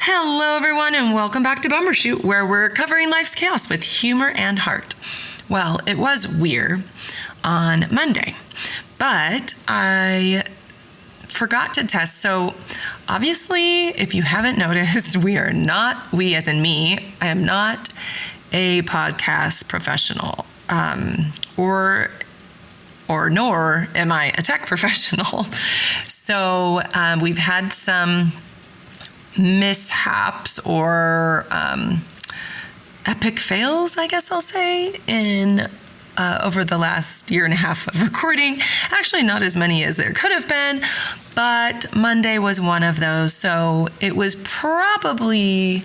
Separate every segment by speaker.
Speaker 1: Hello, everyone, and welcome back to Bumbershoot, where we're covering life's chaos with humor and heart. Well, it was weird on Monday, but I forgot to test. So obviously, if you haven't noticed, we as in me, I am not a podcast professional, nor am I a tech professional. So we've had some mishaps or epic fails, I guess I'll say, in over the last year and a half of recording. Actually, not as many as there could have been, but Monday was one of those. So it was probably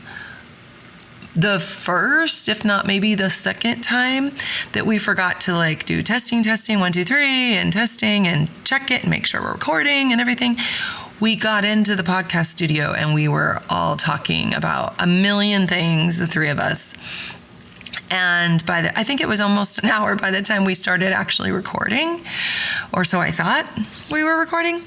Speaker 1: the first, if not maybe the second time that we forgot to do testing, 1, 2, 3, and testing and check it and make sure we're recording and everything. We got into the podcast studio and we were all talking about a million things, the three of us. And I think it was almost an hour by the time we started actually recording, or so I thought we were recording.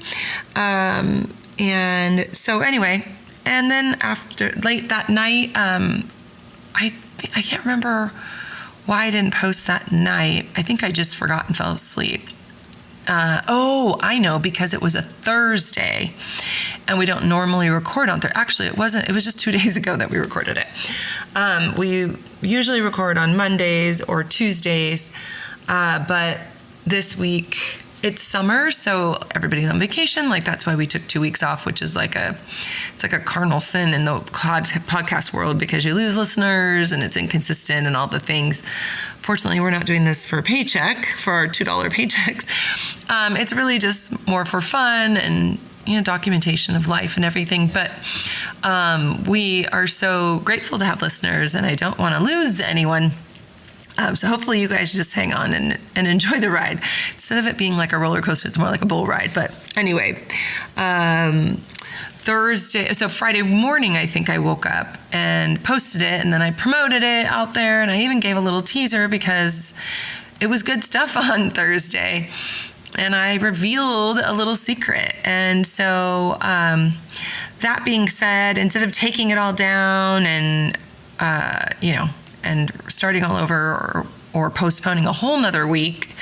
Speaker 1: And so anyway, and then after late that night, I can't remember why I didn't post that night. I think I just forgot and fell asleep. I know, because it was a Thursday and we don't normally record on Thursday. Actually, it wasn't. It was just 2 days ago that we recorded it. We usually record on Mondays or Tuesdays, but this week it's summer, so everybody's on vacation. That's why we took 2 weeks off, which is it's like a cardinal sin in the podcast world because you lose listeners and it's inconsistent and all the things. Fortunately, we're not doing this for a paycheck, for our $2 paychecks. It's really just more for fun and documentation of life and everything. But we are so grateful to have listeners, and I don't want to lose anyone. So hopefully you guys just hang on and enjoy the ride. Instead of it being like a roller coaster, it's more like a bull ride. But anyway, Friday morning, I think I woke up and posted it, and then I promoted it out there, and I even gave a little teaser because it was good stuff on Thursday. And I revealed a little secret. And so that being said, instead of taking it all down and, and starting all over or postponing a whole nother week,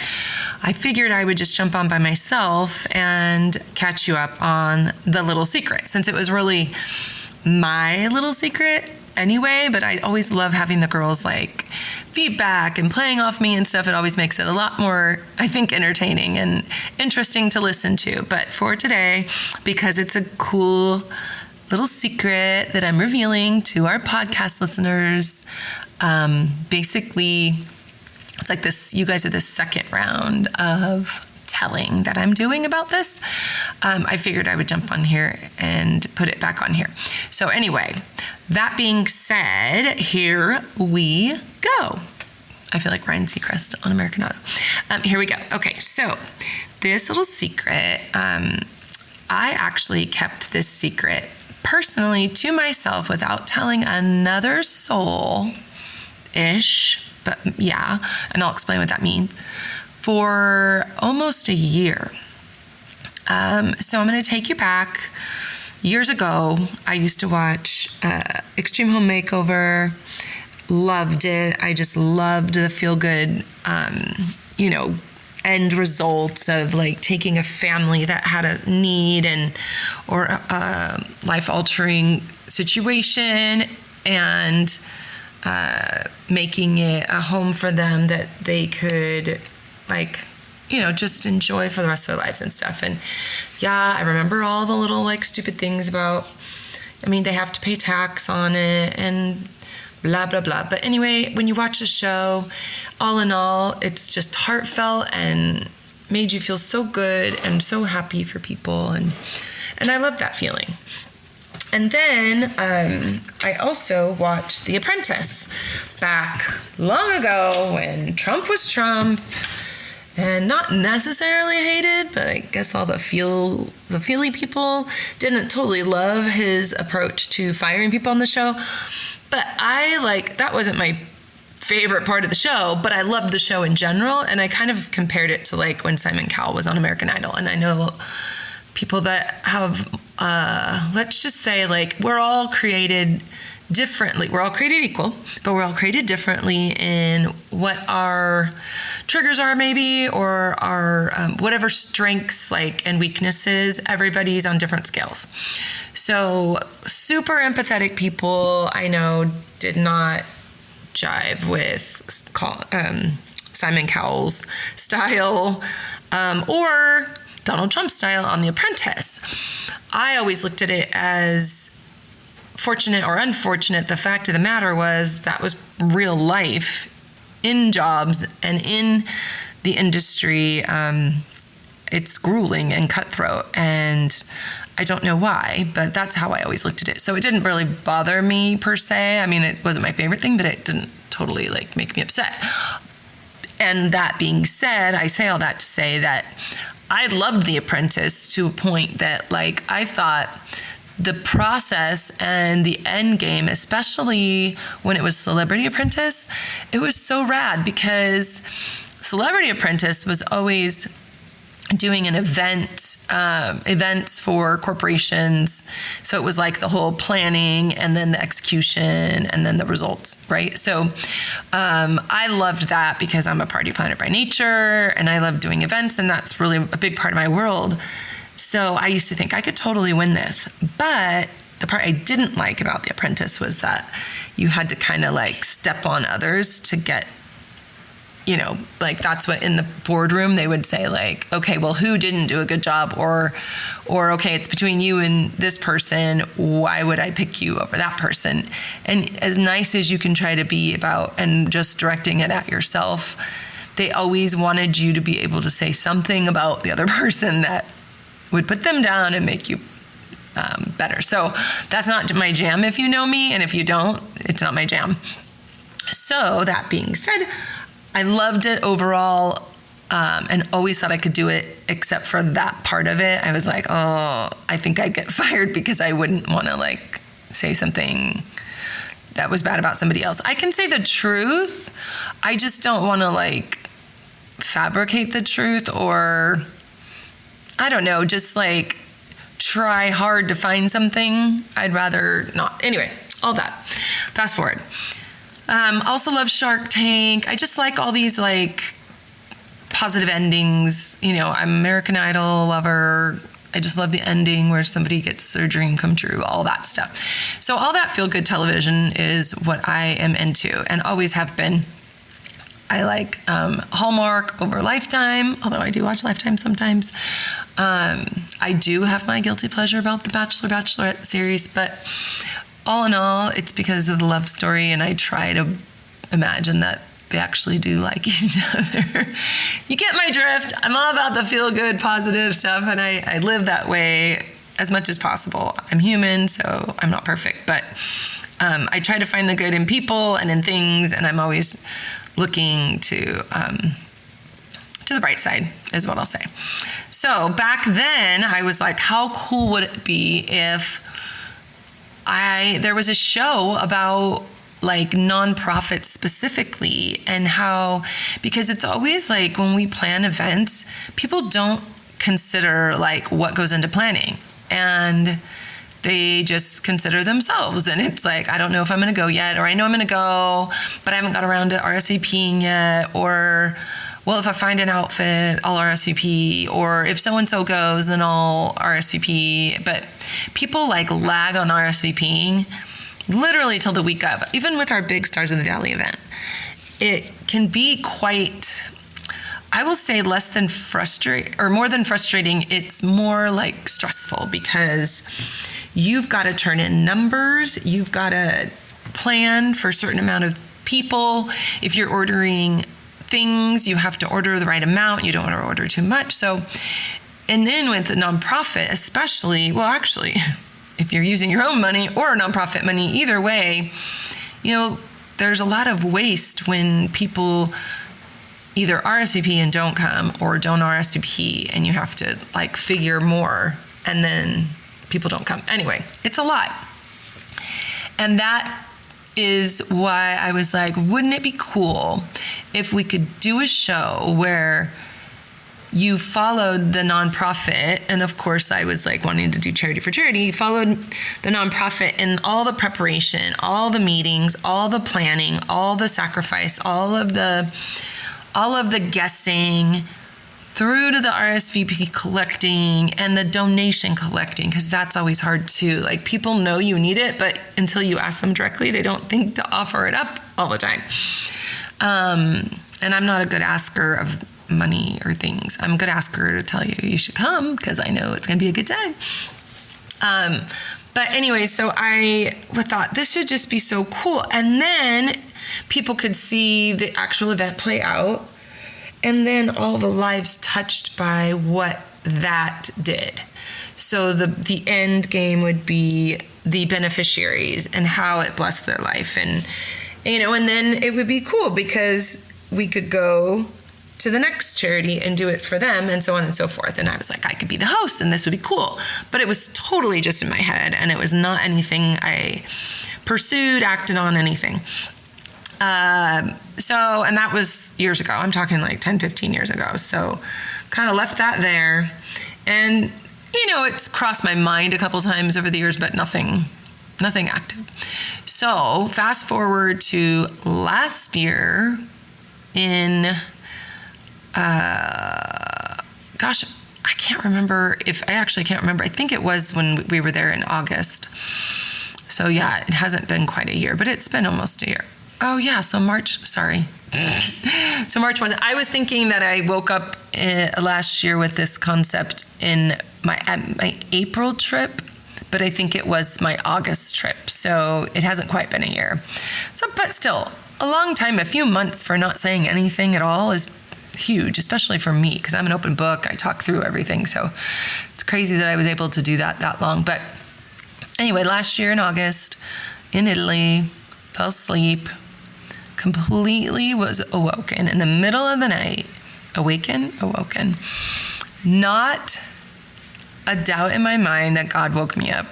Speaker 1: I figured I would just jump on by myself and catch you up on the little secret, since it was really my little secret anyway. But I always love having the girls feedback and playing off me and stuff. It always makes it a lot more, I think, entertaining and interesting to listen to. But for today, because it's a cool little secret that I'm revealing to our podcast listeners, basically, it's like this, you guys are the second round of telling that I'm doing about this. I figured I would jump on here and put it back on here. So anyway, that being said, here we go. I feel like Ryan Seacrest on American Auto. Here we go. Okay, so this little secret, I actually kept this secret personally to myself without telling another soul-ish, but yeah, and I'll explain what that means, for almost a year. So I'm going to take you back. Years ago, I used to watch Extreme Home Makeover. Loved it. I just loved the feel-good, end results of taking a family that had a need or a life-altering situation and making it a home for them that they could just enjoy for the rest of their lives and stuff. And yeah, I remember all the little stupid things about, they have to pay tax on it and blah, blah, blah. But anyway, when you watch the show, all in all, it's just heartfelt and made you feel so good and so happy for people. And I love that feeling. And then I also watched The Apprentice back long ago when Trump was Trump, and not necessarily hated, but I guess all the feely people didn't totally love his approach to firing people on the show. But that wasn't my favorite part of the show, but I loved the show in general, and I kind of compared it to when Simon Cowell was on American Idol, and I know people that have, let's just say, like, we're all created differently. We're all created equal, but we're all created differently in what our triggers are, maybe, or our whatever strengths and weaknesses. Everybody's on different scales. So super empathetic people I know did not jive with Simon Cowell's style or Donald Trump's style on The Apprentice. I always looked at it as fortunate or unfortunate. The fact of the matter was that was real life in jobs and in the industry. It's grueling and cutthroat, and I don't know why, but that's how I always looked at it. So it didn't really bother me per se. I mean, it wasn't my favorite thing, but it didn't totally make me upset. And that being said, I say all that to say that I loved The Apprentice to a point that I thought the process and the end game, especially when it was Celebrity Apprentice, it was so rad, because Celebrity Apprentice was always doing an events for corporations. So it was the whole planning and then the execution and then the results, right? So I loved that because I'm a party planner by nature and I love doing events, and that's really a big part of my world. So I used to think I could totally win this. But the part I didn't like about The Apprentice was that you had to kind of step on others to get, that's what in the boardroom they would say, okay, well, who didn't do a good job? Or okay, it's between you and this person. Why would I pick you over that person? And as nice as you can try to be about and just directing it at yourself, they always wanted you to be able to say something about the other person that would put them down and make you better. So that's not my jam if you know me, and if you don't, it's not my jam. So that being said, I loved it overall, and always thought I could do it, except for that part of it. I was like, oh, I think I'd get fired because I wouldn't want to say something that was bad about somebody else. I can say the truth. I just don't want to fabricate the truth, or I don't know, just try hard to find something. I'd rather not. Anyway, all that. Fast forward. Also love Shark Tank. I just like all these positive endings. I'm American Idol lover. I just love the ending where somebody gets their dream come true, all that stuff. So all that feel-good television is what I am into and always have been. I like Hallmark over Lifetime, although I do watch Lifetime sometimes. I do have my guilty pleasure about the Bachelor, Bachelorette series, but all in all, it's because of the love story, and I try to imagine that they actually do like each other. You get my drift. I'm all about the feel-good, positive stuff, and I live that way as much as possible. I'm human, so I'm not perfect, but I try to find the good in people and in things, and I'm always looking to the bright side, is what I'll say. So back then, I was like, how cool would it be if there was a show about nonprofits specifically, and how, because it's always when we plan events, people don't consider what goes into planning, and they just consider themselves. And it's I don't know if I'm going to go yet, or I know I'm going to go, but I haven't got around to RSVPing yet, or, well, if I find an outfit, I'll RSVP, or if so-and-so goes, then I'll RSVP. But people lag on RSVPing literally till the week of, even with our big Stars of the Valley event. It can be quite, I will say, less than frustrating, or more than frustrating. It's more stressful, because you've got to turn in numbers. You've got to plan for a certain amount of people. If you're ordering things, you have to order the right amount. You don't want to order too much. So, and then with the nonprofit, especially, well, actually, if you're using your own money or nonprofit money, either way, there's a lot of waste when people either RSVP and don't come, or don't RSVP and you have to figure more, and then people don't come. Anyway, it's a lot. And that is why I was like, wouldn't it be cool if we could do a show where you followed the nonprofit, and of course I was like wanting to do charity for charity. You followed the nonprofit in all the preparation, all the meetings, all the planning, all the sacrifice, all of the guessing, through to the RSVP collecting and the donation collecting, because that's always hard too. Like, people know you need it, but until you ask them directly, they don't think to offer it up all the time. And I'm not a good asker of money or things. I'm a good asker to tell you should come, because I know it's going to be a good time. But anyway, so I thought this should just be so cool. And then people could see the actual event play out, and then all the lives touched by what that did. So the end game would be the beneficiaries and how it blessed their life. And, and then it would be cool because we could go to the next charity and do it for them, and so on and so forth. And I was like, I could be the host and this would be cool. But it was totally just in my head, and it was not anything I pursued, acted on, anything. And that was years ago. I'm talking like 10, 15 years ago. So kind of left that there. And, it's crossed my mind a couple times over the years, but nothing active. So fast forward to last year in, I can't remember I think it was when we were there in August. So yeah, it hasn't been quite a year, but it's been almost a year. Oh yeah, so March, sorry. So March wasn't. I was thinking that I woke up last year with this concept in my April trip, but I think it was my August trip. So it hasn't quite been a year. So, but still, a long time, a few months for not saying anything at all is huge, especially for me, because I'm an open book. I talk through everything. So it's crazy that I was able to do that long. But anyway, last year in August in Italy, fell asleep, completely was awoken in the middle of the night, awoken. Not a doubt in my mind that God woke me up.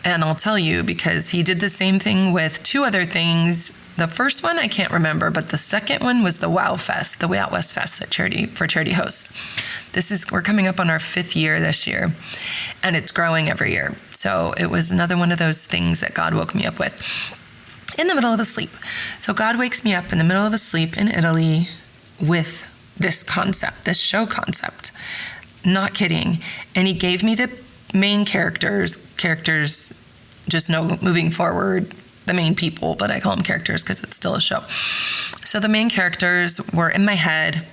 Speaker 1: And I'll tell you, because he did the same thing with two other things. The first one I can't remember, but the second one was the Wow Fest, the Way Out West Fest that charity hosts. We're coming up on our 5th year this year, and it's growing every year. So it was another one of those things that God woke me up with in the middle of a sleep. So God wakes me up in the middle of a sleep in Italy with this concept, this show concept. Not kidding. And he gave me the main characters, just know moving forward, the main people, but I call them characters because it's still a show. So the main characters were in my head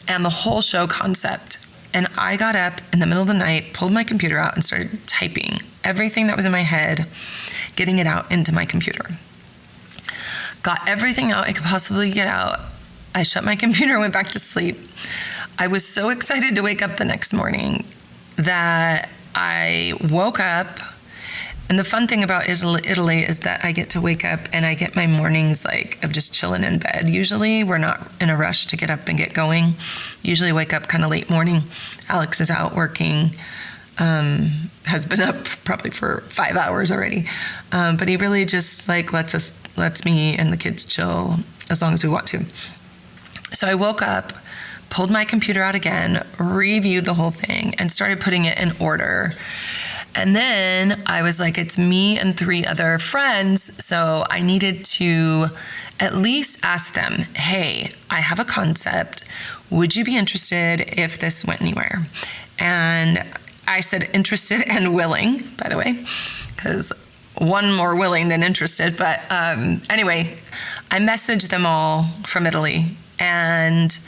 Speaker 1: and the whole show concept. And I got up in the middle of the night, pulled my computer out and started typing everything that was in my head, getting it out into my computer. Got everything out I could possibly get out. I shut my computer, went back to sleep. I was so excited to wake up the next morning that I woke up. And the fun thing about Italy is that I get to wake up and I get my mornings of just chilling in bed. Usually we're not in a rush to get up and get going. Usually wake up kind of late morning. Alex is out working, has been up probably for 5 hours already. But he really just lets me and the kids chill as long as we want to. So I woke up, pulled my computer out again, reviewed the whole thing, and started putting it in order. And then I was like, it's me and 3 other friends, so I needed to at least ask them, hey, I have a concept. Would you be interested if this went anywhere? And I said interested and willing, by the way, because one more willing than interested. But anyway, I messaged them all from Italy, and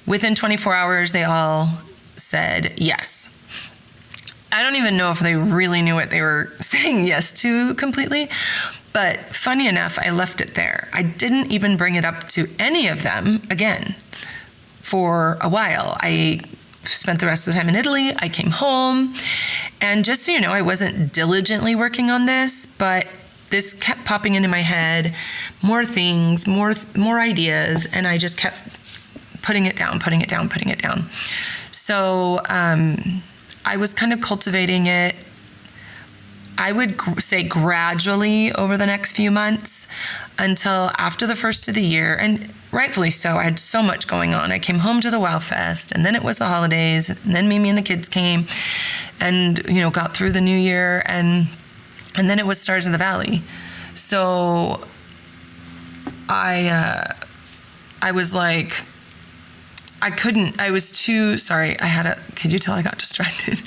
Speaker 1: within 24 hours, they all said yes. I don't even know if they really knew what they were saying yes to completely, but funny enough, I left it there. I didn't even bring it up to any of them again for a while. I spent the rest of the time in Italy. I came home, and just so you know, I wasn't diligently working on this, but this kept popping into my head, more things, more ideas, and I just kept putting it down. So I was kind of cultivating it I would say gradually over the next few months until after the first of the year. And rightfully so. I had so much going on. I came home to the Wow Fest, and then it was the holidays, and then Mimi and the kids came and, got through the new year, and then it was Stars of the Valley. So I was like, I was too, sorry, could you tell I got distracted?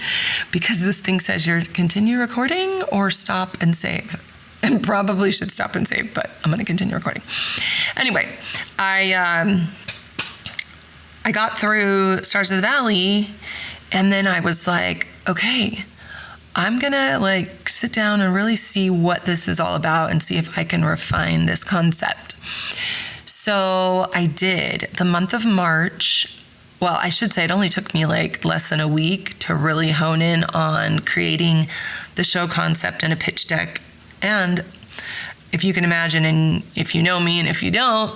Speaker 1: Because this thing says you're continue recording or stop and save. And probably should stop and save, but I'm gonna continue recording. Anyway, I got through Stars of the Valley, and then I was like, okay, I'm gonna sit down and really see what this is all about and see if I can refine this concept. So I did. The month of March, well, I should say it only took me less than a week to really hone in on creating the show concept and a pitch deck. And if you can imagine, and if you know me and if you don't,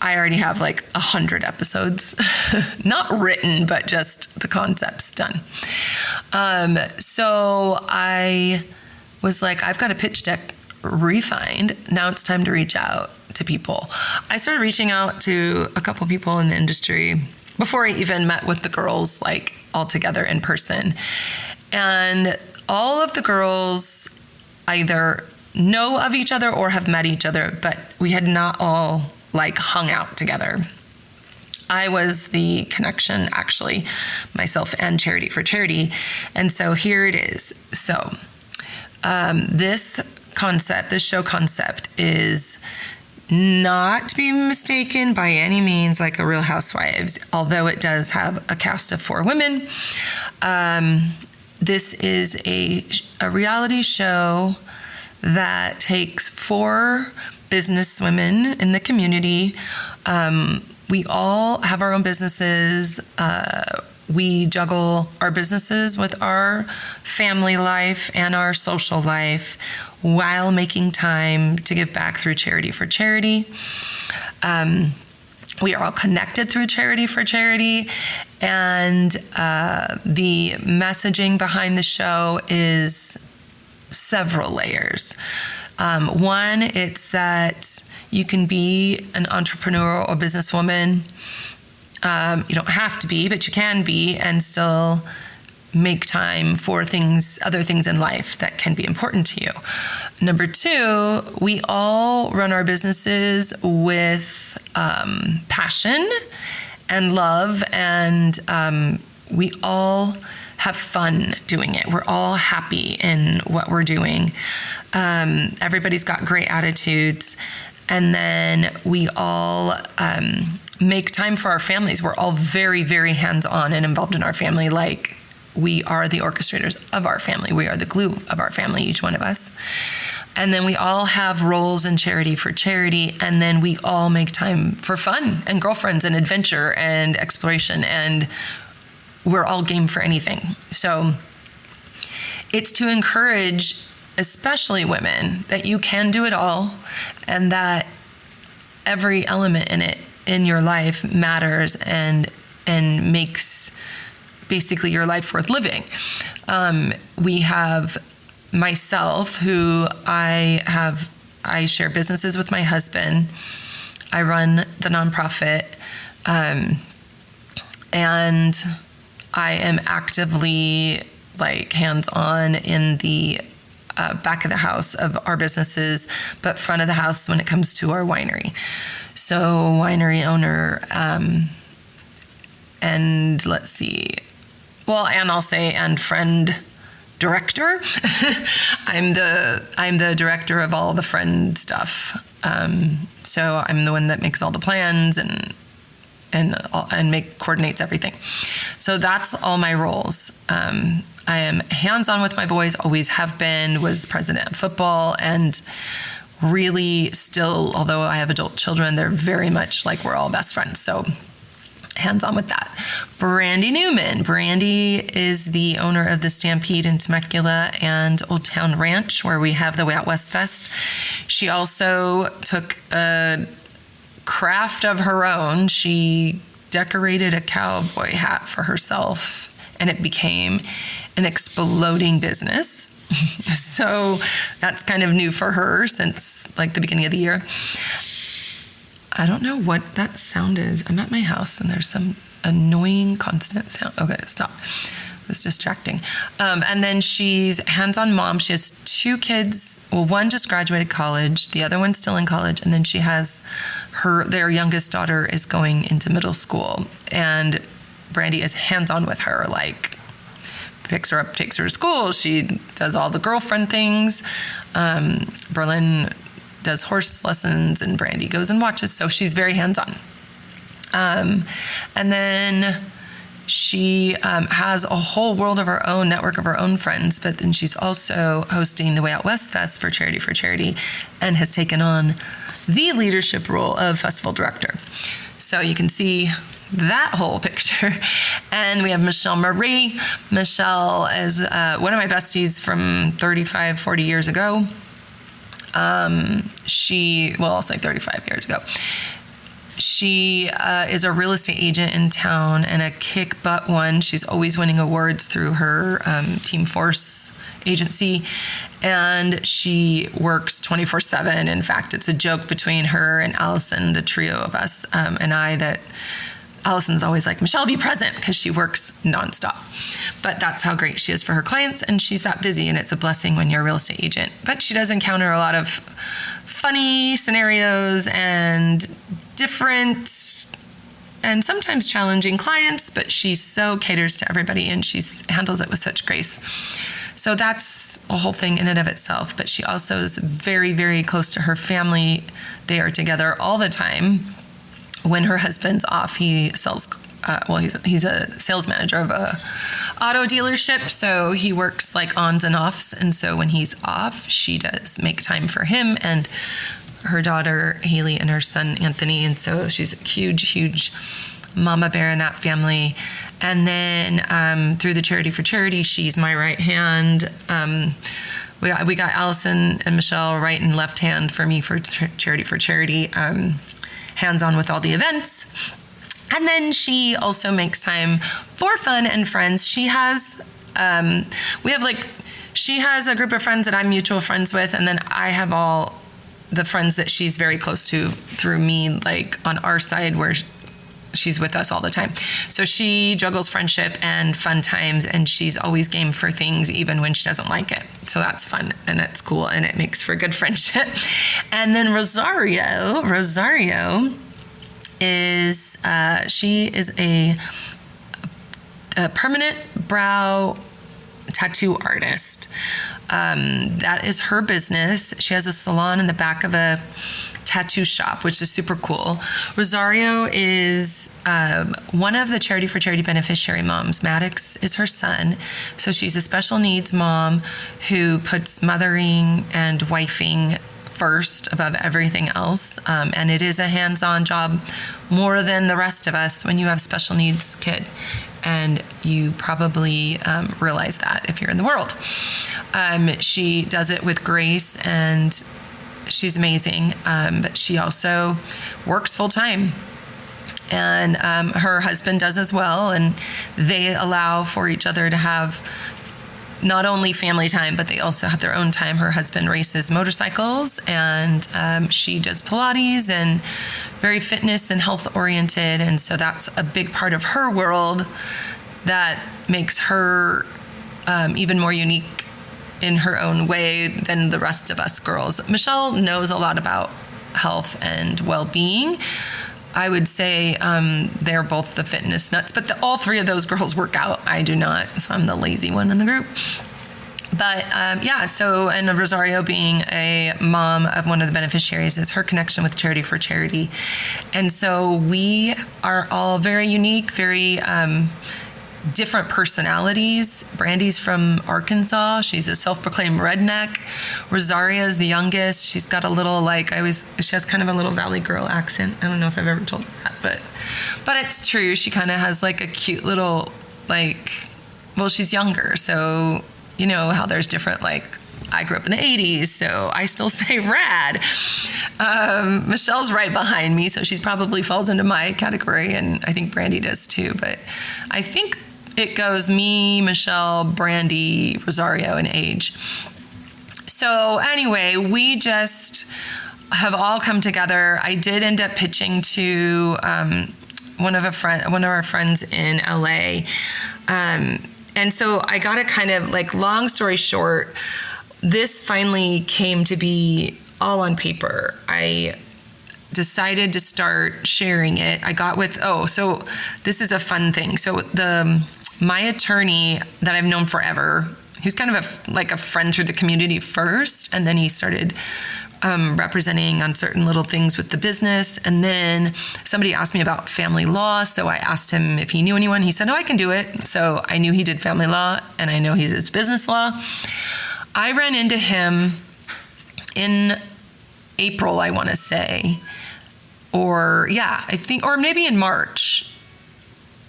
Speaker 1: I already have 100 episodes, not written, but just the concepts done. So I was like, I've got a pitch deck refined. Now it's time to reach out to people. I started reaching out to a couple people in the industry before I even met with the girls all together in person. And all of the girls either know of each other or have met each other, but we had not all hung out together. I was the connection, actually, myself and Charity for Charity. And so here it is. So this show concept is not to be mistaken by any means like a Real Housewives, although it does have a cast of 4 women. This is a reality show that takes 4 business women in the community. We all have our own businesses. We juggle our businesses with our family life and our social life while making time to give back through Charity for Charity. We are all connected through Charity for Charity, and the messaging behind the show is several layers. One, it's that you can be an entrepreneur or businesswoman. You don't have to be, but you can be, and still make time for other things in life that can be important to you. Number 2, we all run our businesses with passion and love, and we all have fun doing it. We're all happy in what we're doing. Everybody's got great attitudes. And then we all make time for our families. We're all very, very hands-on and involved in our family. We are the orchestrators of our family. We are the glue of our family, each one of us. And then we all have roles in Charity for Charity. And then we all make time for fun and girlfriends and adventure and exploration. And we're all game for anything. So it's to encourage, especially women, that you can do it all, and that every element in your life matters and makes basically your life worth living. We have myself, who I share businesses with my husband. I run the nonprofit, and I am actively hands-on in the back of the house of our businesses, but front of the house when it comes to our winery. So winery owner, and let's see, and I'll say, and friend director. I'm the director of all the friend stuff. So I'm the one that makes all the plans and coordinates everything. So that's all my roles. I am hands-on with my boys, always have been, was president of football, and really still, although I have adult children, they're very much we're all best friends. So hands-on with that. Brandy Newman. Brandy is the owner of the Stampede in Temecula and Old Town Ranch, where we have the Way Out West Fest. She also took a craft of her own. She decorated a cowboy hat for herself, and it became an exploding business. So that's kind of new for her since like the beginning of the year. I don't know what that sound is. I'm at my house and there's some annoying constant sound. Okay, stop. It was distracting. And then she's hands-on mom. She has 2 kids. Well, one just graduated college. The other one's still in college. And then she has their youngest daughter is going into middle school. And Brandy is hands-on with her, like picks her up, takes her to school. She does all the girlfriend things. Berlin does horse lessons and Brandy goes and watches. So she's very hands-on. And then she has a whole world of her own, network of her own friends, but then she's also hosting the Way Out West Fest for Charity, and has taken on the leadership role of festival director. So you can see that whole picture. And we have Michelle Marie. Michelle is one of my besties from 35, 40 years ago. I'll say 35 years ago. She is a real estate agent in town and a kick butt one. She's always winning awards through her Team Force agency. And she works 24/7. In fact, it's a joke between her and Allison, the trio of us, and I, that Allison's always like, Michelle, be present, because she works nonstop. But that's how great she is for her clients, and she's that busy, and it's a blessing when you're a real estate agent. But she does encounter a lot of funny scenarios and different and sometimes challenging clients, but she so caters to everybody, and she handles it with such grace. So that's a whole thing in and of itself. But she also is very, very close to her family. They are together all the time. When her husband's off, he sells, he's a sales manager of a auto dealership. So he works like ons and offs. And so when he's off, she does make time for him and her daughter, Haley, and her son, Anthony. And so she's a huge, huge mama bear in that family. And then through the Charity for Charity, she's my right hand. We got Allison and Michelle right and left hand for me for Charity for Charity. Hands-on with all the events. And then she also makes time for fun and friends. She has, she has a group of friends that I'm mutual friends with, and then I have all the friends that she's very close to through me, like on our side where she's with us all the time. So she juggles friendship and fun times, and she's always game for things, even when she doesn't like it. So that's fun, and that's cool, and it makes for good friendship. And then Rosario is, she is a permanent brow tattoo artist. That is her business. She has a salon in the back of a tattoo shop, which is super cool. Rosario is one of the Charity for Charity beneficiary moms. Maddox is her son. So she's a special needs mom who puts mothering and wifing first above everything else. And it is a hands-on job more than the rest of us when you have special needs kid. And you probably realize that if you're in the world. She does it with grace, and she's amazing. But she also works full time. And her husband does as well. And they allow for each other to have not only family time, but they also have their own time. Her husband races motorcycles, and she does Pilates and very fitness and health oriented. And so that's a big part of her world that makes her even more unique in her own way than the rest of us girls. Michelle knows a lot about health and well-being. I would say they're both the fitness nuts, but all three of those girls work out. I do not, so I'm the lazy one in the group. But and Rosario being a mom of one of the beneficiaries is her connection with Charity for Charity. And so we are all very unique, very different personalities. Brandy's from Arkansas. She's a self-proclaimed redneck. Rosaria's the youngest. She's got a little, she has kind of a little Valley girl accent. I don't know if I've ever told you that, but it's true. She kind of has like a cute little, she's younger. So, you know how there's different, I grew up in the 80s, so I still say rad. Michelle's right behind me, so she probably falls into my category, and I think Brandy does too. But I think it goes me, Michelle, Brandy, Rosario, and Age. So anyway, we just have all come together. I did end up pitching to one of our friends in LA. And so I got to kind of, like, long story short, this finally came to be all on paper. I decided to start sharing it. I got with, so this is a fun thing. So my attorney that I've known forever, he's kind of like a friend through the community first, and then he started representing on certain little things with the business. And then somebody asked me about family law. So I asked him if he knew anyone. He said, I can do it. So I knew he did family law, and I know he did business law. I ran into him in April, I want to say, or maybe in March.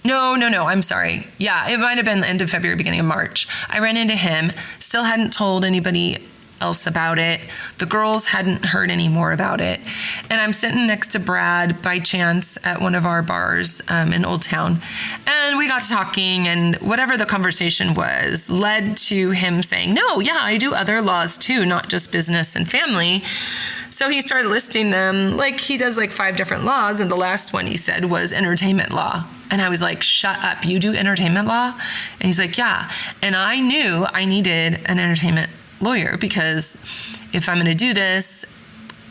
Speaker 1: No, I'm sorry. Yeah, it might have been the end of February, beginning of March. I ran into him, still hadn't told anybody else about it. The girls hadn't heard any more about it. And I'm sitting next to Brad by chance at one of our bars in Old Town. And we got to talking, and whatever the conversation was led to him saying, no, yeah, I do other laws too, not just business and family. So he started listing them, like he does like 5 different laws. And the last one he said was entertainment law. And I was like, shut up, you do entertainment law? And he's like, yeah. And I knew I needed an entertainment lawyer, because if I'm going to do this,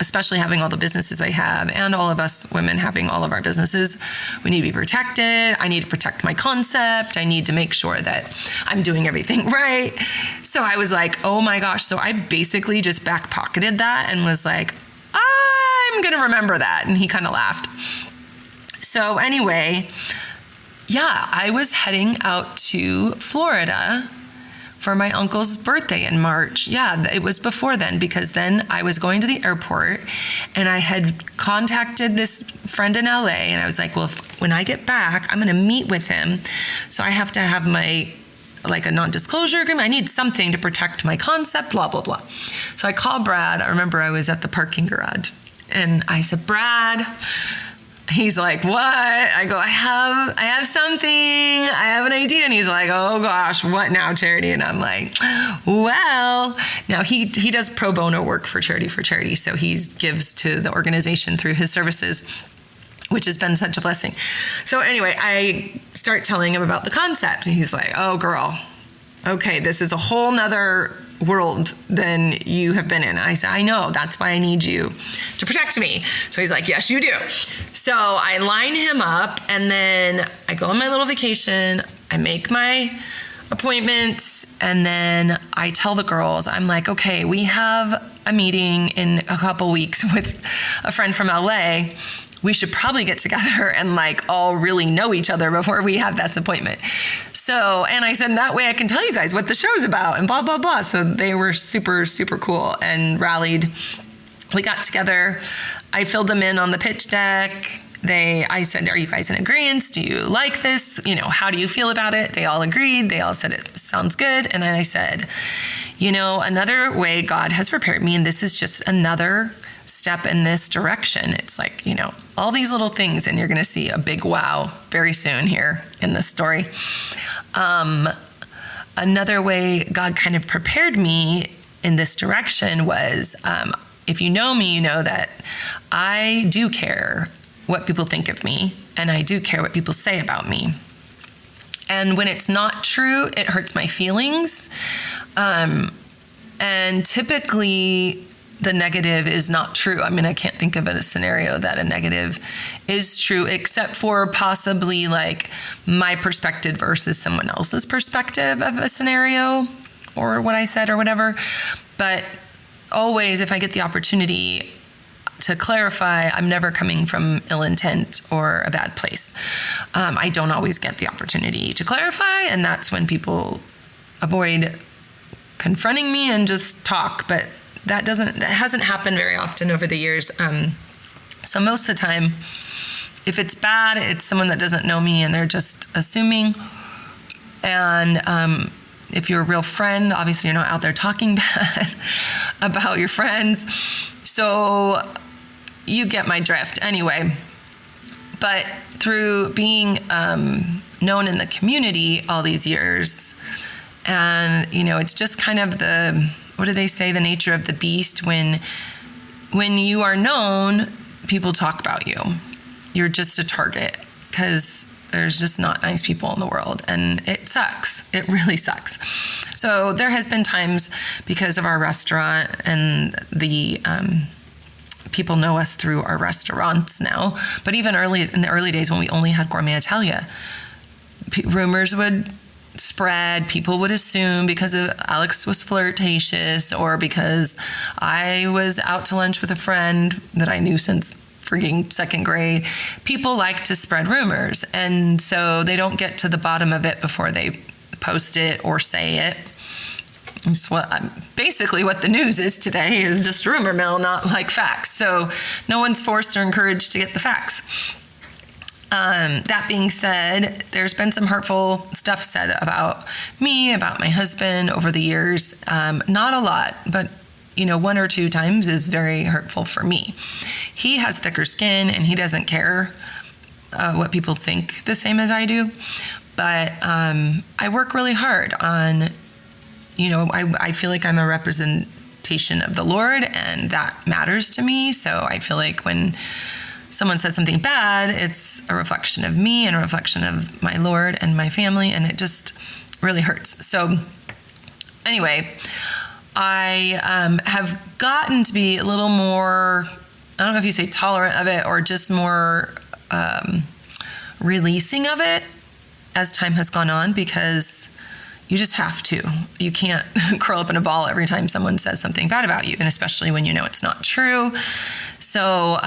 Speaker 1: especially having all the businesses I have and all of us women having all of our businesses, we need to be protected. I need to protect my concept. I need to make sure that I'm doing everything right. So I was like, oh my gosh. So I basically just back pocketed that and was like, I'm going to remember that. And he kind of laughed. So anyway, yeah, I was heading out to Florida for my uncle's birthday in March. Yeah, it was before then, because then I was going to the airport and I had contacted this friend in LA, and I was like, well, when I get back, I'm gonna meet with him. So I have to have a non-disclosure agreement. I need something to protect my concept, blah, blah, blah. So I called Brad. I remember I was at the parking garage and I said, Brad, he's like, what? I go, I have something. I have an idea. And he's like, oh gosh, what now, Charity? And I'm like, well, now he does pro bono work for charity. So he gives to the organization through his services, which has been such a blessing. So anyway, I start telling him about the concept, and he's like, oh girl, okay, this is a whole nother world than you have been in. And I said, I know, that's why I need you to protect me. So he's like, yes, you do. So I line him up, and then I go on my little vacation, I make my appointments, and then I tell the girls, I'm like, okay, we have a meeting in a couple weeks with a friend from LA. We should probably get together and all really know each other before we have this appointment. So, and I said, that way I can tell you guys what the show's about and blah, blah, blah. So they were super, super cool and rallied. We got together. I filled them in on the pitch deck. I said, are you guys in agreement? Do you like this? How do you feel about it? They all agreed. They all said it sounds good. And then I said, another way God has prepared me, and this is just another step in this direction. It's all these little things, and you're going to see a big wow very soon here in this story. Another way God kind of prepared me in this direction was, if you know me, you know that I do care what people think of me, and I do care what people say about me. And when it's not true, it hurts my feelings. And typically, the negative is not true. I mean, I can't think of a scenario that a negative is true, except for possibly my perspective versus someone else's perspective of a scenario or what I said or whatever. But always, if I get the opportunity to clarify, I'm never coming from ill intent or a bad place. I don't always get the opportunity to clarify, and that's when people avoid confronting me and just talk. But that hasn't happened very often over the years. So most of the time, if it's bad, it's someone that doesn't know me and they're just assuming. And if you're a real friend, obviously you're not out there talking bad about your friends. So you get my drift anyway. But through being known in the community all these years. And, it's just kind of what do they say, the nature of the beast. When you are known, people talk about you. You're just a target because there's just not nice people in the world. And it sucks. It really sucks. So there has been times because of our restaurant and the people know us through our restaurants now. But even in the early days when we only had Gourmet Italia, rumors would spread. People would assume because Alex was flirtatious or because I was out to lunch with a friend that I knew since freaking second grade. People like to spread rumors. And so they don't get to the bottom of it before they post it or say it. It's basically what the news is today is just rumor mill, not like facts. So no one's forced or encouraged to get the facts. That being said, there's been some hurtful stuff said about me, about my husband over the years. Not a lot, but one or two times is very hurtful for me. He has thicker skin and he doesn't care what people think the same as I do. But I work really hard on, I feel like I'm a representation of the Lord and that matters to me. So I feel like when someone says something bad, it's a reflection of me and a reflection of my Lord and my family, and it just really hurts. So anyway, I have gotten to be a little more, I don't know if you say tolerant of it or just more releasing of it as time has gone on, because you just have to. You can't curl up in a ball every time someone says something bad about you, and especially when you know it's not true. So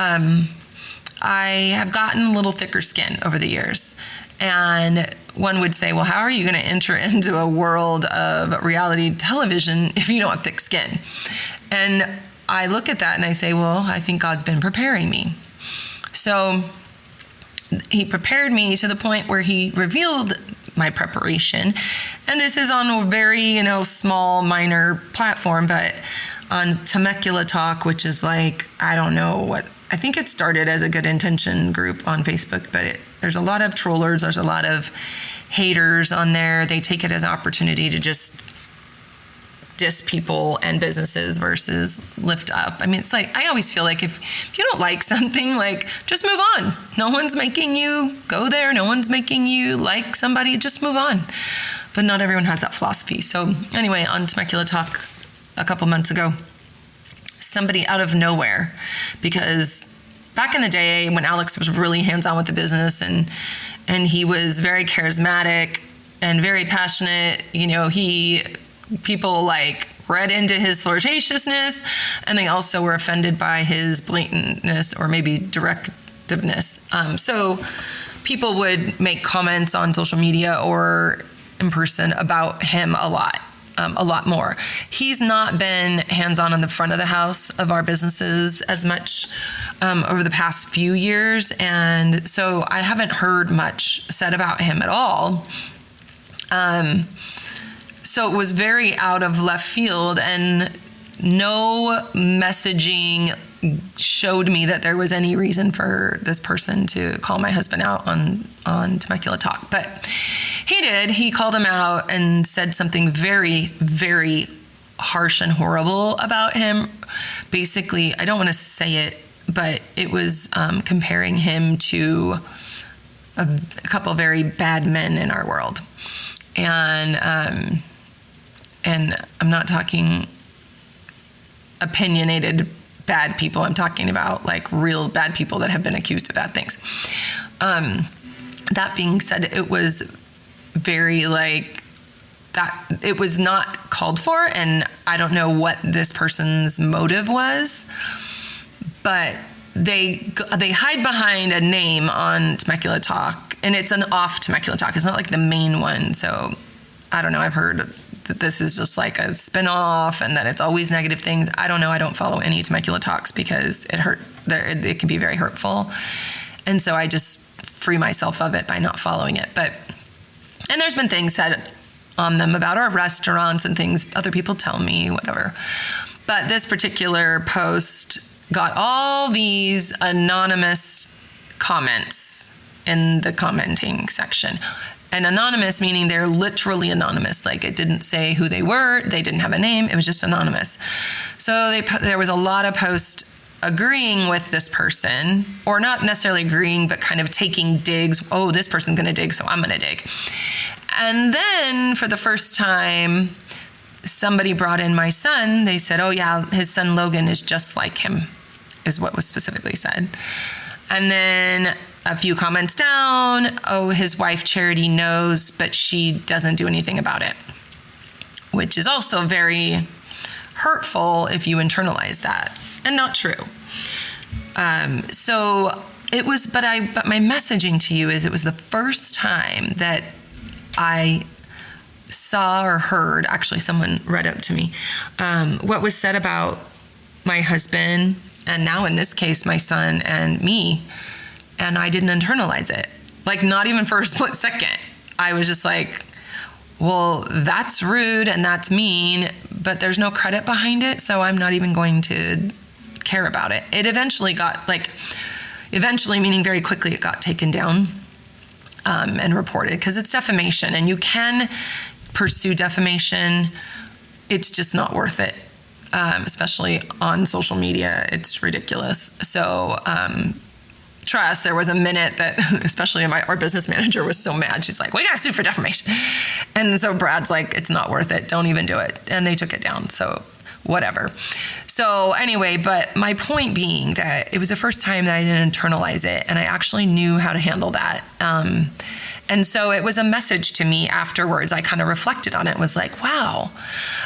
Speaker 1: I have gotten a little thicker skin over the years. And one would say, well, how are you going to enter into a world of reality television if you don't have thick skin? And I look at that and I say, well, I think God's been preparing me. So he prepared me to the point where he revealed my preparation. And this is on a very, small, minor platform, but on Temecula Talk, which is like, I don't know what, I think it started as a good intention group on Facebook, but there's a lot of trollers, there's a lot of haters on there. They take it as an opportunity to just diss people and businesses versus lift up. I mean, it's like, I always feel like if you don't like something, like, just move on. No one's making you go there. No one's making you like somebody. Just move on. But not everyone has that philosophy. So anyway, on Temecula Talk a couple months ago, somebody out of nowhere, because back in the day when Alex was really hands-on with the business and he was very charismatic and very passionate, people like read into his flirtatiousness, and they also were offended by his blatantness or maybe directiveness. So people would make comments on social media or in person about him a lot more. He's not been hands-on the front of the house of our businesses as much over the past few years. And so I haven't heard much said about him at all. So it was very out of left field, and no messaging showed me that there was any reason for this person to call my husband out on Temecula Talk. But he did. He called him out and said something very, very harsh and horrible about him. Basically, I don't want to say it, but it was comparing him to a couple of very bad men in our world. And I'm not talking opinionated bad people. I'm talking about like real bad people that have been accused of bad things. That being said, it was very like that. It was not called for, and I don't know what this person's motive was, but they hide behind a name on Temecula Talk, and it's an off Temecula Talk. It's not like the main one. So I don't know. I've heard that this is just like a spin-off and that it's always negative things. I don't know. I don't follow any Temecula Talks because it can be very hurtful. And so I just free myself of it by not following it. And there's been things said on them about our restaurants and things other people tell me, whatever. But this particular post got all these anonymous comments in the commenting section. And anonymous meaning they're literally anonymous. Like it didn't say who they were. They didn't have a name. It was just anonymous. So there was a lot of posts agreeing with this person, or not necessarily agreeing, but kind of taking digs. Oh, this person's going to dig, so I'm going to dig. And then for the first time, somebody brought in my son. They said, oh yeah, his son Logan is just like him, is what was specifically said. And then a few comments down, oh, his wife Charity knows, but she doesn't do anything about it, which is also very hurtful if you internalize that, and not true. So it was, but my messaging to you is it was the first time that I saw or heard, actually someone read it to me, what was said about my husband, and now in this case, my son and me, and I didn't internalize it. Like not even for a split second. I was just like, well, that's rude and that's mean, but there's no credit behind it, so I'm not even going to care about it. It eventually meaning very quickly, it got taken down and reported, because it's defamation, and you can pursue defamation. It's just not worth it, especially on social media. It's ridiculous. So trust, there was a minute that, especially our business manager was so mad. She's like, we gotta sue for defamation. And so Brad's like, it's not worth it. Don't even do it. And they took it down. So whatever. So anyway, but my point being that it was the first time that I didn't internalize it, and I actually knew how to handle that. And so it was a message to me afterwards. I kind of reflected on it, was like, wow.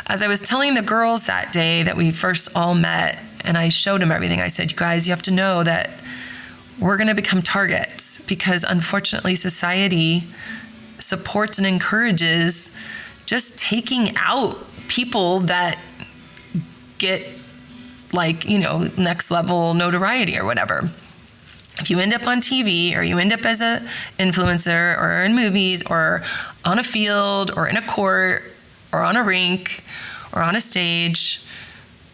Speaker 1: As I was telling the girls that day that we first all met, and I showed them everything, I said, you guys, you have to know that we're going to become targets, because unfortunately society supports and encourages just taking out people that get next level notoriety or whatever. If you end up on TV, or you end up as an influencer, or in movies, or on a field, or in a court, or on a rink, or on a stage,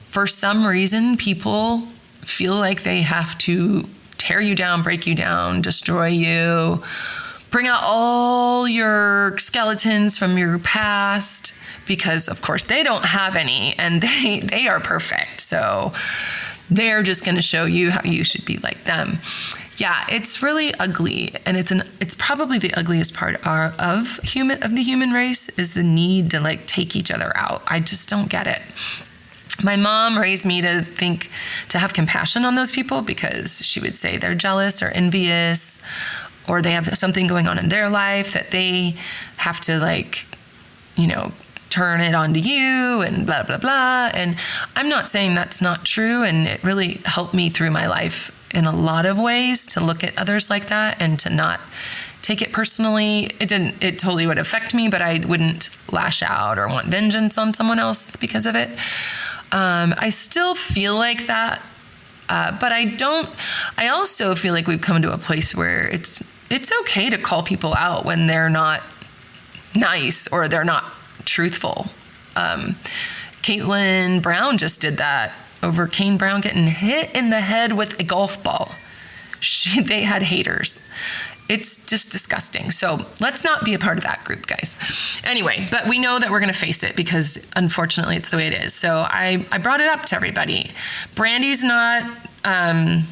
Speaker 1: for some reason people feel like they have to tear you down, break you down, destroy you, bring out all your skeletons from your past, because of course they don't have any, and they are perfect. So they're just going to show you how you should be like them. Yeah, it's really ugly, and it's probably the ugliest part of the human race, is the need to take each other out. I just don't get it. My mom raised me to have compassion on those people, because she would say they're jealous or envious, or they have something going on in their life that they have to turn it onto you and blah, blah, blah. And I'm not saying that's not true. And it really helped me through my life in a lot of ways to look at others like that and to not take it personally. It totally would affect me, but I wouldn't lash out or want vengeance on someone else because of it. I still feel like that, but I also feel like we've come to a place where it's okay to call people out when they're not nice or they're not truthful. Caitlin Brown just did that over Kane Brown getting hit in the head with a golf ball. They had haters. It's just disgusting. So let's not be a part of that group, guys. Anyway, but we know that we're going to face it, because unfortunately it's the way it is. So I brought it up to everybody. Brandy's not a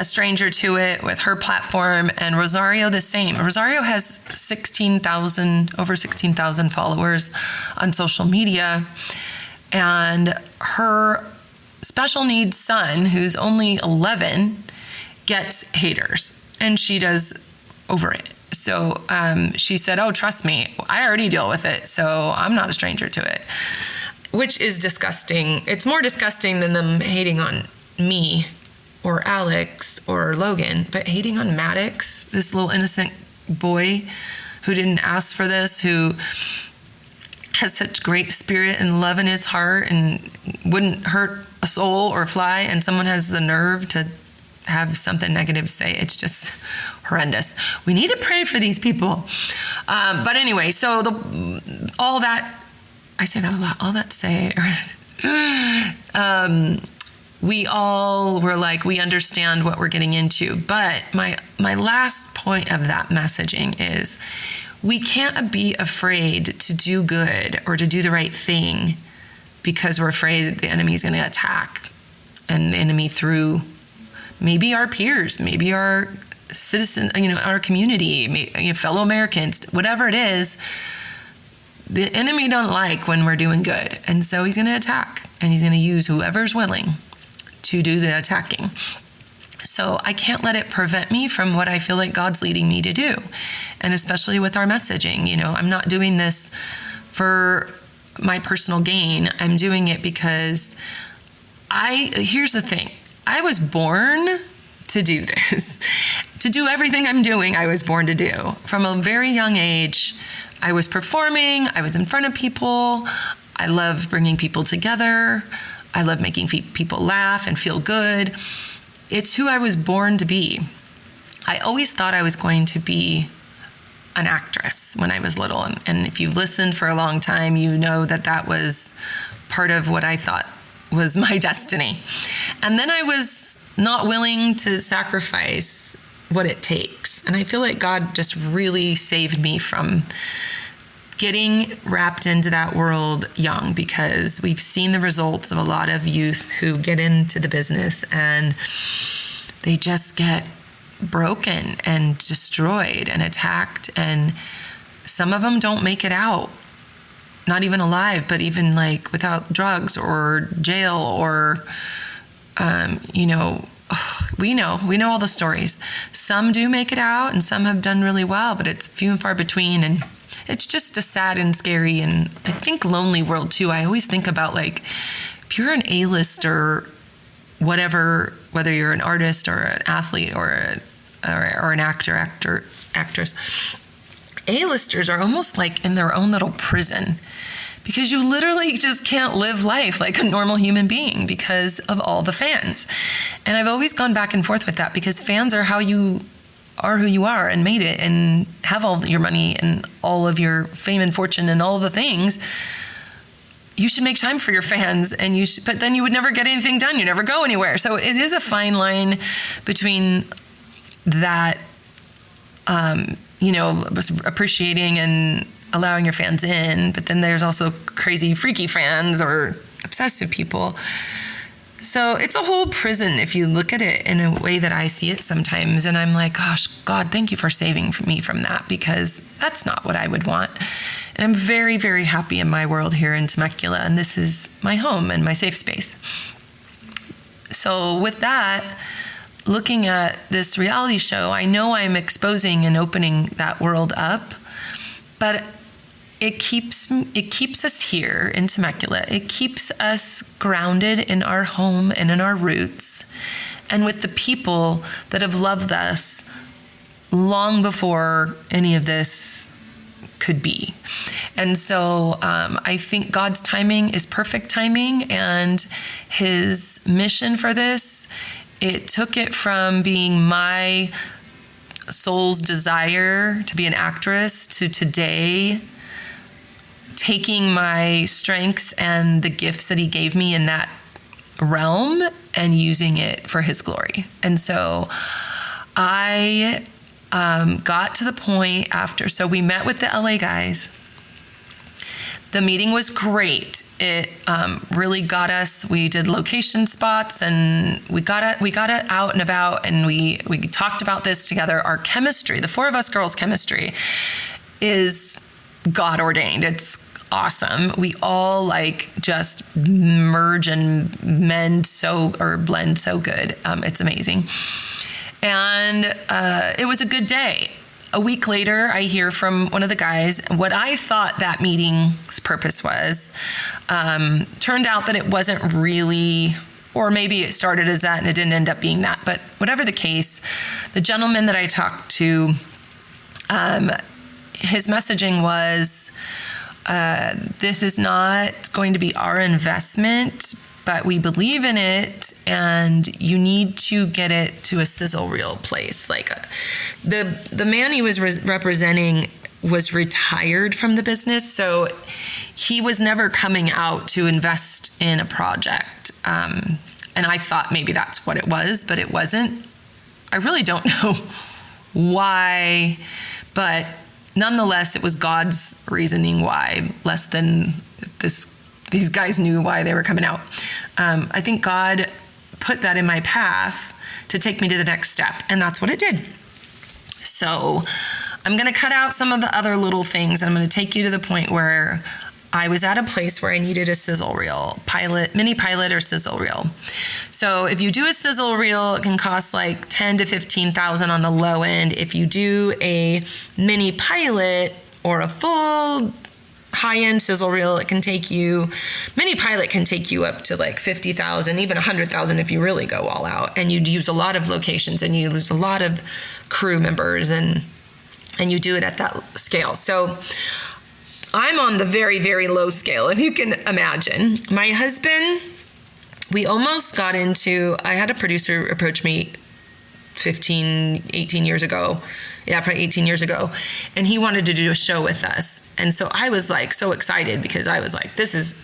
Speaker 1: stranger to it with her platform, and Rosario the same. Rosario has over 16,000 followers on social media, and her special needs son, who's only 11, gets haters, and she does over it. So she said, oh, trust me, I already deal with it, so I'm not a stranger to it, which is disgusting. It's more disgusting than them hating on me or Alex or Logan, but hating on Maddox, this little innocent boy who didn't ask for this, who has such great spirit and love in his heart and wouldn't hurt a soul or fly, and someone has the nerve to have something negative to say. It's just horrendous. We need to pray for these people. But anyway, so all that, I say that a lot, all that to say, we all were like, we understand what we're getting into. But my last point of that messaging is, we can't be afraid to do good or to do the right thing because we're afraid the enemy is going to attack. And the enemy through maybe our peers, maybe our citizens, our community, maybe, fellow Americans, whatever it is, the enemy don't like when we're doing good. And so he's going to attack, and he's going to use whoever's willing to do the attacking. So I can't let it prevent me from what I feel like God's leading me to do. And especially with our messaging, I'm not doing this for my personal gain. I'm doing it because here's the thing. I was born to do this, to do everything I'm doing. I was born to do. From a very young age, I was performing. I was in front of people. I love bringing people together. I love making people laugh and feel good. It's who I was born to be. I always thought I was going to be an actress when I was little. And if you've listened for a long time, you know that was part of what I thought was my destiny. And then I was not willing to sacrifice what it takes. And I feel like God just really saved me from getting wrapped into that world young, because we've seen the results of a lot of youth who get into the business and they just get broken and destroyed and attacked. And some of them don't make it out. Not even alive, but even like without drugs or jail or, we know all the stories. Some do make it out and some have done really well, but it's few and far between. And it's just a sad and scary and I think lonely world too. I always think about like, if you're an A-lister, whatever, whether you're an artist or an athlete or an actress, A-listers are almost like in their own little prison, because you literally just can't live life like a normal human being because of all the fans. And I've always gone back and forth with that, because fans are how you are who you are and made it and have all your money and all of your fame and fortune and all of the things. You should make time for your fans, but then you would never get anything done. You never go anywhere. So it is a fine line between that, appreciating and allowing your fans in, but then there's also crazy, freaky fans or obsessive people. So it's a whole prison if you look at it in a way that I see it sometimes. And I'm like, gosh, God, thank you for saving me from that, because that's not what I would want. And I'm very, very happy in my world here in Temecula, and this is my home and my safe space. So with that, looking at this reality show, I know I'm exposing and opening that world up, but it keeps us here in Temecula. It keeps us grounded in our home and in our roots and with the people that have loved us long before any of this could be. And so I think God's timing is perfect timing, and his mission for this, it took it from being my soul's desire to be an actress to today taking my strengths and the gifts that he gave me in that realm and using it for his glory. And so I got to the point after, so we met with the LA guys. The meeting was great. It really got us. We did location spots and we got it out and about, and we talked about this together. Our chemistry, the four of us girls' chemistry, is God ordained. It's awesome. We all just merge and blend so good. It's amazing. And it was a good day. A week later, I hear from one of the guys what I thought that meeting's purpose was. Turned out that it wasn't really, or maybe it started as that and it didn't end up being that. But whatever the case, the gentleman that I talked to, his messaging was, this is not going to be our investment, but we believe in it, and you need to get it to a sizzle reel place. The man he was representing was retired from the business, so he was never coming out to invest in a project. And I thought maybe that's what it was, but it wasn't. I really don't know why, but nonetheless, it was God's reasoning why, less than these guys knew why they were coming out. I think God put that in my path to take me to the next step, and that's what it did. So I'm going to cut out some of the other little things. I'm going to take you to the point where I was at a place where I needed a sizzle reel, mini pilot or sizzle reel. So if you do a sizzle reel, it can cost like $10,000 to $15,000 on the low end. If you do a mini pilot or a full high-end sizzle reel, mini pilot can take you up to like $50,000, even $100,000 if you really go all out. And you'd use a lot of locations and you lose a lot of crew members and you do it at that scale. So I'm on the very, very low scale, if you can imagine. My husband, we almost got into, I had a producer approach me 18 years ago. Yeah, probably 18 years ago. And he wanted to do a show with us. And so I was like so excited because I was like, this is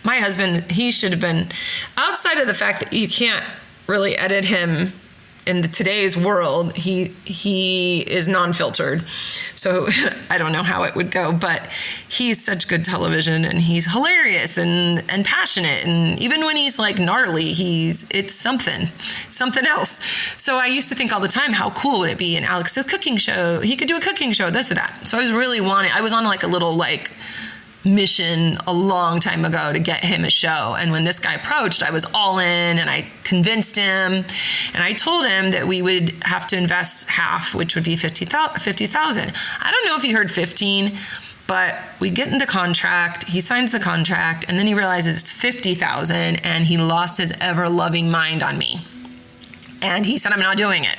Speaker 1: my husband. He should have been, outside of the fact that you can't really edit him in today's world, he is non-filtered. So I don't know how it would go, but he's such good television and he's hilarious and passionate. And even when he's like gnarly, it's something else. So I used to think all the time, how cool would it be in Alex's cooking show? He could do a cooking show, this or that. So I was on like a little like mission a long time ago to get him a show. And when this guy approached, I was all in and I convinced him. And I told him that we would have to invest half, which would be $50,000. I don't know if he heard 15, but we get into contract, he signs the contract, and then he realizes it's $50,000 and he lost his ever-loving mind on me. And he said, I'm not doing it.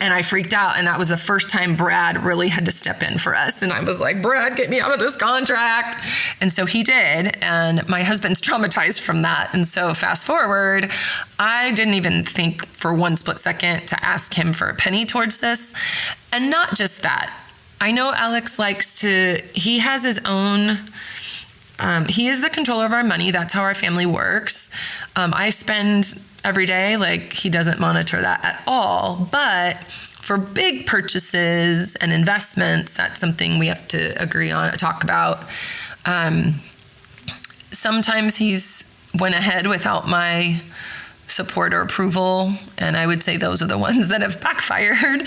Speaker 1: And I freaked out, and that was the first time Brad really had to step in for us. And I was like, Brad, get me out of this contract. And so he did, and my husband's traumatized from that. And so fast forward, I didn't even think for one split second to ask him for a penny towards this. And not just that. I know Alex he has his own, he is the controller of our money. That's how our family works. I spend every day, like he doesn't monitor that at all. But for big purchases and investments, that's something we have to agree on, talk about. Sometimes he's went ahead without my support or approval, and I would say those are the ones that have backfired.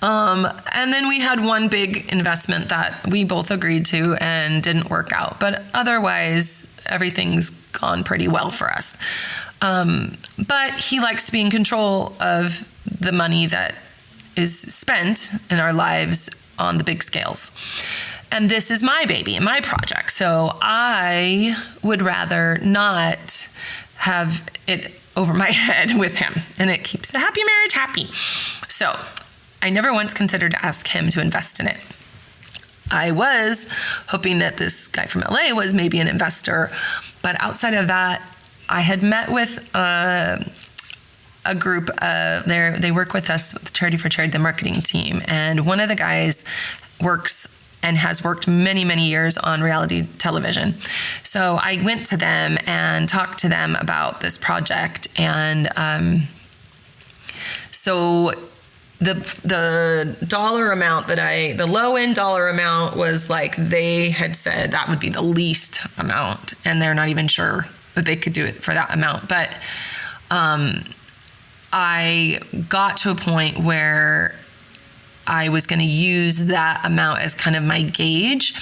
Speaker 1: And then we had one big investment that we both agreed to and didn't work out. But otherwise, everything's gone pretty well for us. But he likes to be in control of the money that is spent in our lives on the big scales. And this is my baby and my project. So I would rather not have it over my head with him. And it keeps the happy marriage happy. So I never once considered to ask him to invest in it. I was hoping that this guy from LA was maybe an investor. But outside of that, I had met with a group. They work with us with Charity for Charity, the marketing team. And one of the guys works and has worked many, many years on reality television. So I went to them and talked to them about this project. And so the dollar amount the low end dollar amount was like, they had said that would be the least amount. And they're not even sure that they could do it for that amount. But I got to a point where I was going to use that amount as kind of my gauge.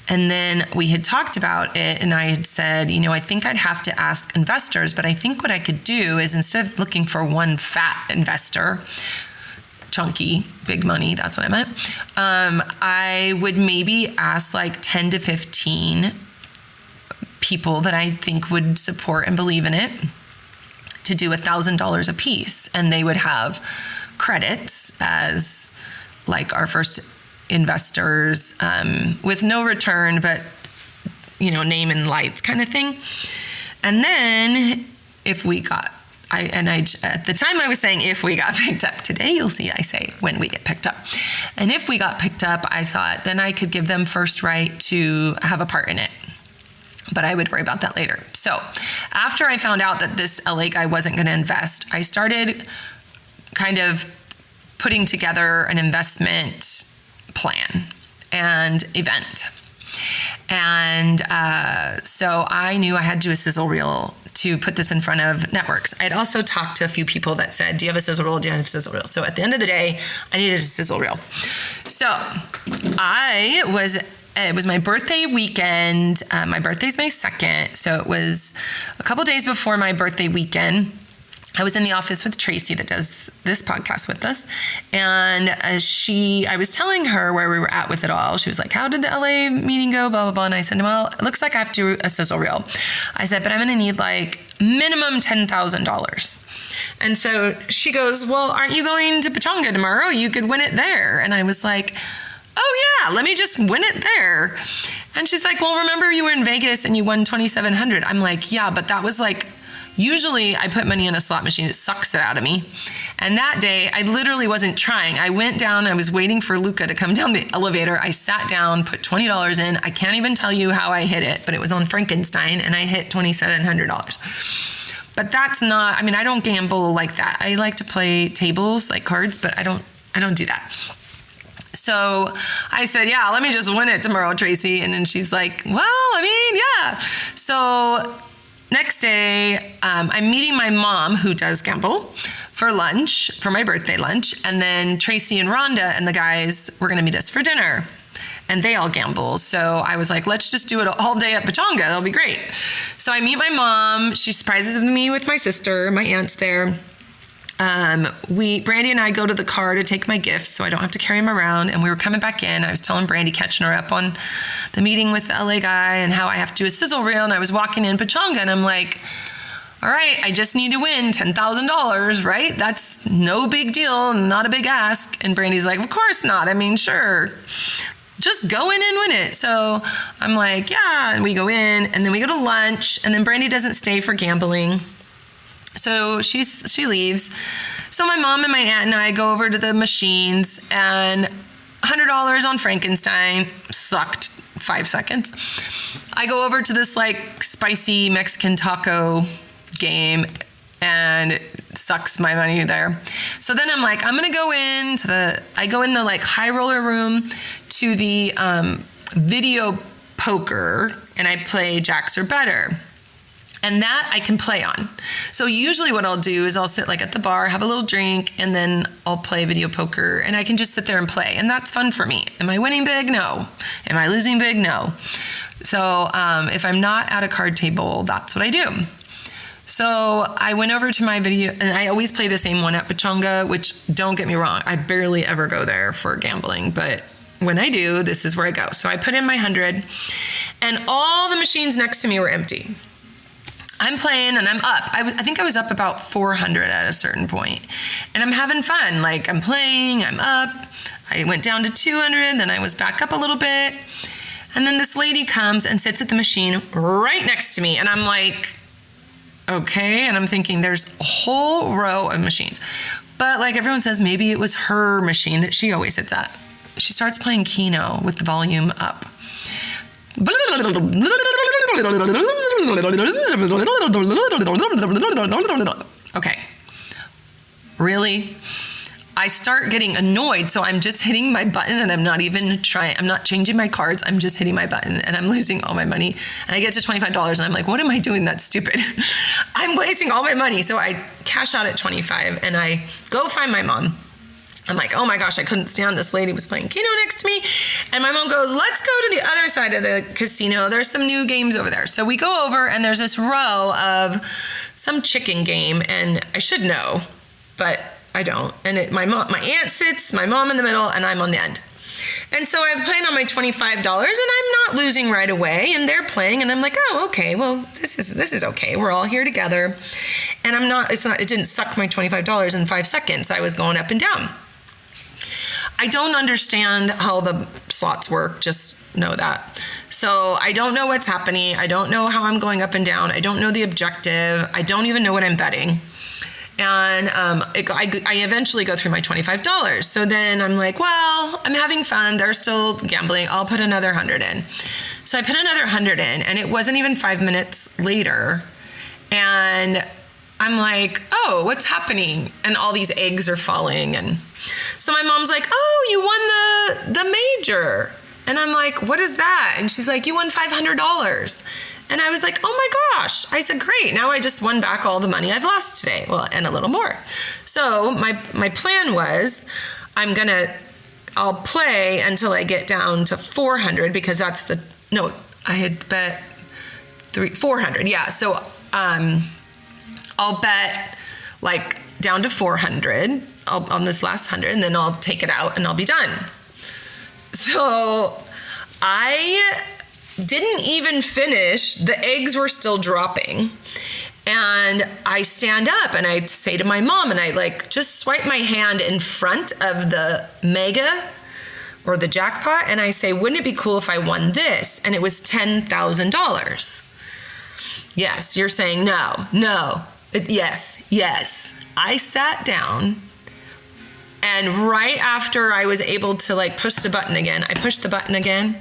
Speaker 1: And then we had talked about it, and I had said, I think I'd have to ask investors, but I think what I could do is, instead of looking for one fat investor, chunky, big money, that's what I meant, I would maybe ask like 10 to 15 people that I think would support and believe in it to do $1,000 a piece. And they would have credits as like our first investors, with no return, but name and lights kind of thing. And then if we got, at the time I was saying if we got picked up. Today you'll see I say when we get picked up. And if we got picked up, I thought then I could give them first right to have a part in it. But I would worry about that later. So after I found out that this LA guy wasn't going to invest, I started kind of putting together an investment plan. and event. And so I knew I had to do a sizzle reel to put this in front of networks. I'd also talked to a few people that said, do you have a sizzle reel? Do you have a sizzle reel? So at the end of the day, I needed a sizzle reel. So it was my birthday weekend. My birthday's May 2nd. So it was a couple days before my birthday weekend. I was in the office with Tracy that does this podcast with us. And I was telling her where we were at with it all. She was like, how did the LA meeting go? Blah, blah, blah. And I said, well, it looks like I have to do a sizzle reel. I said, but I'm going to need like minimum $10,000. And so she goes, well, aren't you going to Pechanga tomorrow? You could win it there. And I was like, oh yeah, let me just win it there. And she's like, well, remember you were in Vegas and you won $2,700. I'm like, yeah, but that was like, usually I put money in a slot machine. It sucks it out of me. And that day I literally wasn't trying. I went down, I was waiting for Luca to come down the elevator. I sat down, put $20 in. I can't even tell you how I hit it, but it was on Frankenstein and I hit $2,700. But that's not, I don't gamble like that. I like to play tables like cards, but I don't do that. So I said, yeah, let me just win it tomorrow, Tracy. And then she's like, well, yeah. So next day, I'm meeting my mom, who does gamble, for lunch, for my birthday lunch. And then Tracy and Rhonda and the guys were going to meet us for dinner. And they all gamble. So I was like, let's just do it all day at Pechanga. That'll be great. So I meet my mom. She surprises me with my sister. My aunt's there. Brandy and I go to the car to take my gifts so I don't have to carry them around. And we were coming back in. I was telling Brandy, catching her up on the meeting with the LA guy and how I have to do a sizzle reel. And I was walking in Pechanga and I'm like, all right, I just need to win $10,000, right? That's no big deal, not a big ask. And Brandy's like, of course not. Sure. Just go in and win it. So I'm like, yeah. And we go in and then we go to lunch and then Brandy doesn't stay for gambling. So she leaves. So my mom and my aunt and I go over to the machines and $100 on Frankenstein sucked 5 seconds. I go over to this like spicy Mexican taco game and it sucks my money there. So then I'm like, I'm gonna go in the like high roller room to the video poker and I play jacks or better. And that I can play on. So usually what I'll do is I'll sit like at the bar, have a little drink, and then I'll play video poker and I can just sit there and play. And that's fun for me. Am I winning big? No. Am I losing big? No. So if I'm not at a card table, that's what I do. So I went over to my video, and I always play the same one at Pechanga, which don't get me wrong, I barely ever go there for gambling, but when I do, this is where I go. So I put in my 100 and all the machines next to me were empty. I'm playing and I'm up. I think I was up about 400 at a certain point. And I'm having fun. Like I'm playing, I'm up. I went down to 200, then I was back up a little bit. And then this lady comes and sits at the machine right next to me. And I'm like, okay. And I'm thinking there's a whole row of machines. But like everyone says, maybe it was her machine that she always sits at. She starts playing Keno with the volume up. Okay. Really? I start getting annoyed, so I'm just hitting my button and I'm not changing my cards, I'm just hitting my button and I'm losing all my money. And I get to $25 and I'm like, what am I doing? That's stupid. I'm wasting all my money. So I cash out at 25 and I go find my mom. I'm like, oh my gosh, I couldn't stand this lady was playing Keno next to me. And my mom goes, let's go to the other side of the casino. There's some new games over there. So we go over and there's this row of some chicken game. And I should know, but I don't. And my aunt sits, my mom in the middle, and I'm on the end. And so I'm playing on my $25 and I'm not losing right away. And they're playing and I'm like, oh, okay, well, this is okay. We're all here together. And it didn't suck my $25 in 5 seconds. I was going up and down. I don't understand how the slots work, just know that. So I don't know what's happening. I don't know how I'm going up and down. I don't know the objective. I don't even know what I'm betting. And I eventually go through my $25. So then I'm like, well, I'm having fun. They're still gambling. I'll put another 100 in. So I put another 100 in, and it wasn't even 5 minutes later. And I'm like, oh, what's happening? And all these eggs are falling. And so my mom's like, oh, you won the major. And I'm like, what is that? And she's like, you won $500. And I was like, oh my gosh. I said, great. Now I just won back all the money I've lost today. Well, and a little more. So my plan was I'll play until I get down to 400 because that's I had bet 400. Yeah. So I'll bet like down to 400 on this last 100, and then I'll take it out and I'll be done. So I didn't even finish. The eggs were still dropping. And I stand up and I say to my mom, and I like just swipe my hand in front of the mega or the jackpot, and I say, wouldn't it be cool if I won this? And it was $10,000. Yes, you're saying no. Yes. I sat down, and right after I was able to like push the button again, I pushed the button again,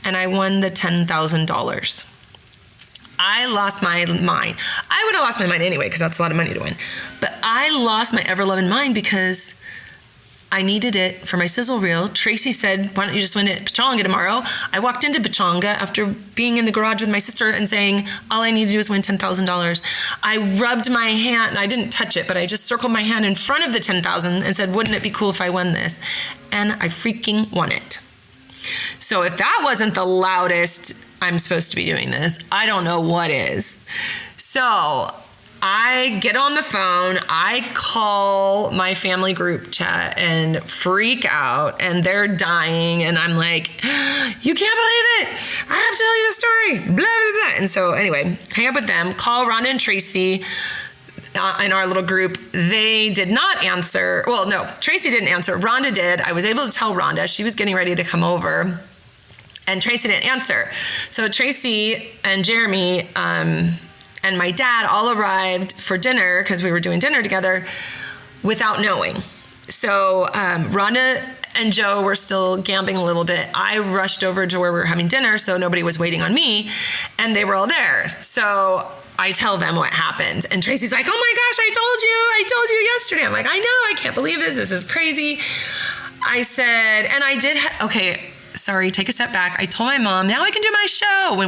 Speaker 1: and I won the $10,000. I lost my mind. I would have lost my mind anyway because that's a lot of money to win. But I lost my ever-loving mind because I needed it for my sizzle reel. Tracy said, why don't you just win it at Pechanga tomorrow? I walked into Pechanga after being in the garage with my sister and saying, all I need to do is win $10,000. I rubbed my hand, I didn't touch it, but I just circled my hand in front of the 10,000 and said, wouldn't it be cool if I won this? And I freaking won it. So if that wasn't the loudest I'm supposed to be doing this, I don't know what is. So I get on the phone, I call my family group chat and freak out, and they're dying, and I'm like, you can't believe it, I have to tell you the story, blah, blah, blah. And so anyway, hang up with them, call Rhonda and Tracy in our little group. They did not answer. Well, no, Tracy didn't answer, Rhonda did. I was able to tell Rhonda, she was getting ready to come over, and Tracy didn't answer. So Tracy and Jeremy, and my dad all arrived for dinner because we were doing dinner together without knowing. So Rhonda and Joe were still gambling a little bit. I rushed over to where we were having dinner, so nobody was waiting on me, and they were all there. So I tell them what happened, and Tracy's like, oh my gosh, I told you yesterday. I'm like, I know, I can't believe this is crazy. I said, and I did, sorry, take a step back. I told my mom, now I can do my show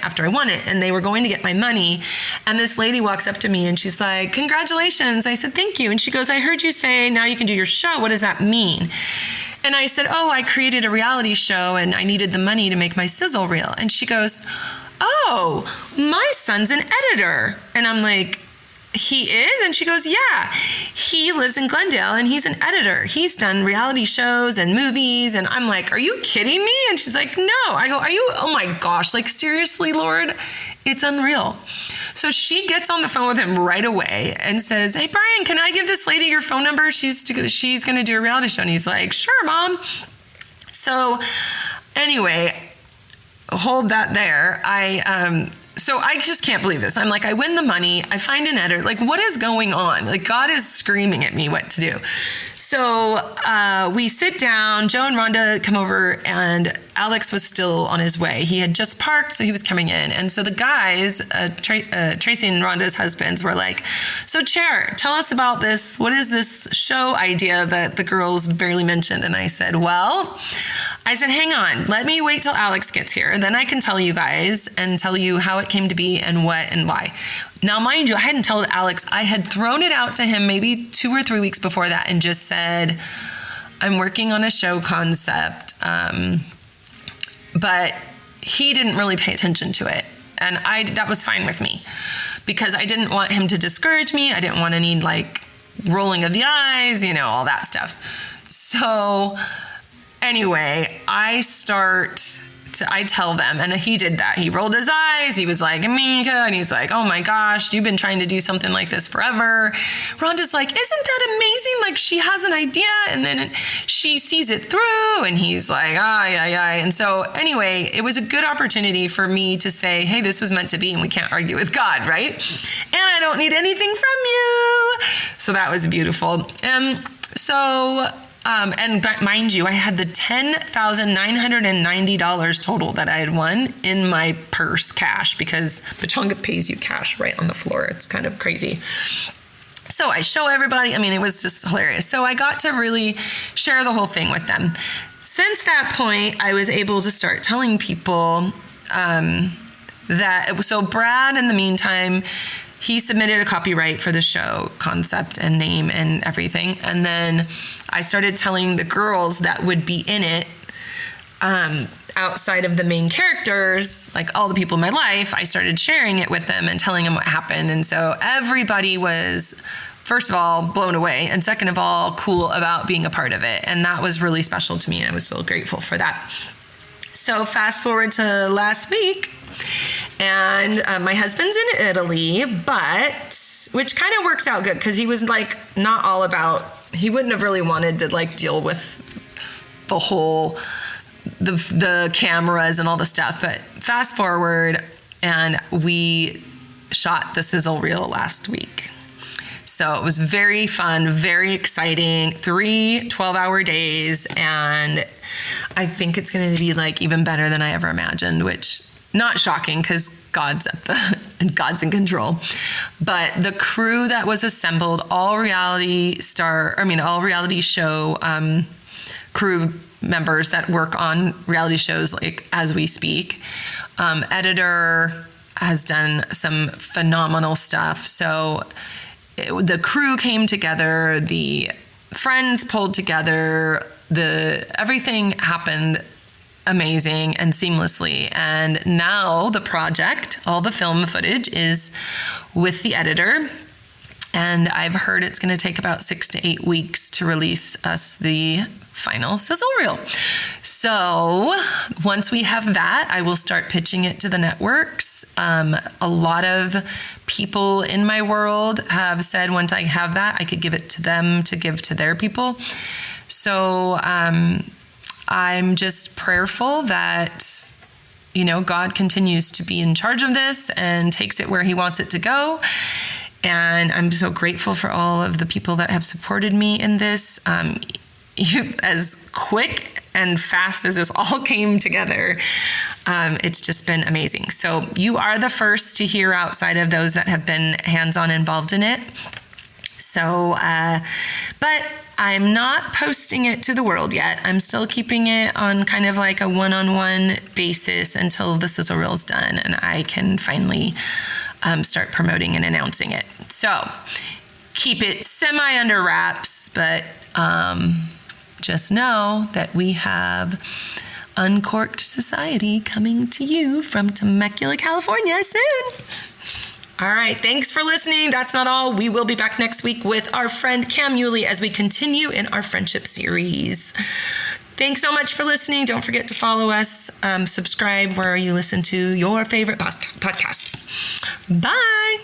Speaker 1: after I won it, and they were going to get my money. And this lady walks up to me and she's like, congratulations. I said, thank you. And she goes, I heard you say now you can do your show. What does that mean? And I said, I created a reality show and I needed the money to make my sizzle reel. And she goes, oh, my son's an editor. And I'm like, he is? And she goes, yeah, he lives in Glendale and he's an editor. He's done reality shows and movies. And I'm like, are you kidding me? And she's like, no. I go, oh my gosh, like seriously, Lord, it's unreal. So she gets on the phone with him right away and says, hey, Brian, can I give this lady your phone number? She's going to do a reality show. And he's like, sure, Mom. So anyway, hold that there. So I just can't believe this. I'm like, I win the money. I find an editor. Like, what is going on? Like, God is screaming at me what to do. So we sit down. Joe and Rhonda come over, and Alex was still on his way. He had just parked, so he was coming in. And so the guys, Tracy and Rhonda's husbands, were like, so Chair, tell us about this. What is this show idea that the girls barely mentioned? And I said, hang on, let me wait till Alex gets here. Then I can tell you guys and tell you how it came to be and what and why. Now, mind you, I hadn't told Alex. I had thrown it out to him maybe 2 or 3 weeks before that and just said, I'm working on a show concept. But he didn't really pay attention to it. And that was fine with me because I didn't want him to discourage me. I didn't want any like rolling of the eyes, all that stuff. So anyway, I tell them, and he did that. He rolled his eyes. He was like, Amika, and he's like, oh my gosh, you've been trying to do something like this forever. Rhonda's like, isn't that amazing? Like, she has an idea, and then she sees it through, and he's like, yeah. And so anyway, it was a good opportunity for me to say, hey, this was meant to be, and we can't argue with God, right? And I don't need anything from you. So that was beautiful. And mind you, I had the $10,990 total that I had won in my purse, cash, because Pechanga pays you cash right on the floor. It's kind of crazy. So I show everybody. I mean, it was just hilarious. So I got to really share the whole thing with them. since that point, I was able to start telling people so Brad, in the meantime, he submitted a copyright for the show concept and name and everything. And then I started telling the girls that would be in it, outside of the main characters, like all the people in my life, I started sharing it with them and telling them what happened. And so everybody was, first of all, blown away, and second of all, cool about being a part of it. And that was really special to me, and I was so grateful for that. So fast forward to last week, and my husband's in Italy, which kind of works out good, because he was like not all about, he wouldn't have really wanted to like deal with the whole, the cameras and all the stuff. But fast forward, and we shot the sizzle reel last week. So it was very fun, very exciting, 3 12-hour days, and I think it's going to be like even better than I ever imagined, which not shocking because God's in control. But the crew that was assembled, all reality show crew members that work on reality shows like as we speak. Editor has done some phenomenal stuff. So the crew came together, the friends pulled together, everything happened amazing and seamlessly. And now the project, all the film footage is with the editor. And I've heard it's going to take about 6 to 8 weeks to release us the final sizzle reel. So once we have that, I will start pitching it to the networks. A lot of people in my world have said once I have that, I could give it to them to give to their people. So I'm just prayerful that, God continues to be in charge of this and takes it where he wants it to go. And I'm so grateful for all of the people that have supported me in this. As quick and fast as this all came together, it's just been amazing. So you are the first to hear outside of those that have been hands-on involved in it. So, but I'm not posting it to the world yet. I'm still keeping it on kind of like a one-on-one basis until the sizzle reel is done and I can finally start promoting and announcing it. So keep it semi under wraps, but just know that we have Uncorked Society coming to you from Temecula, California soon. All right, thanks for listening. That's not all. We will be back next week with our friend Kam Uli as we continue in our friendship series. Thanks so much for listening. Don't forget to follow us, subscribe where you listen to your favorite podcasts. Bye.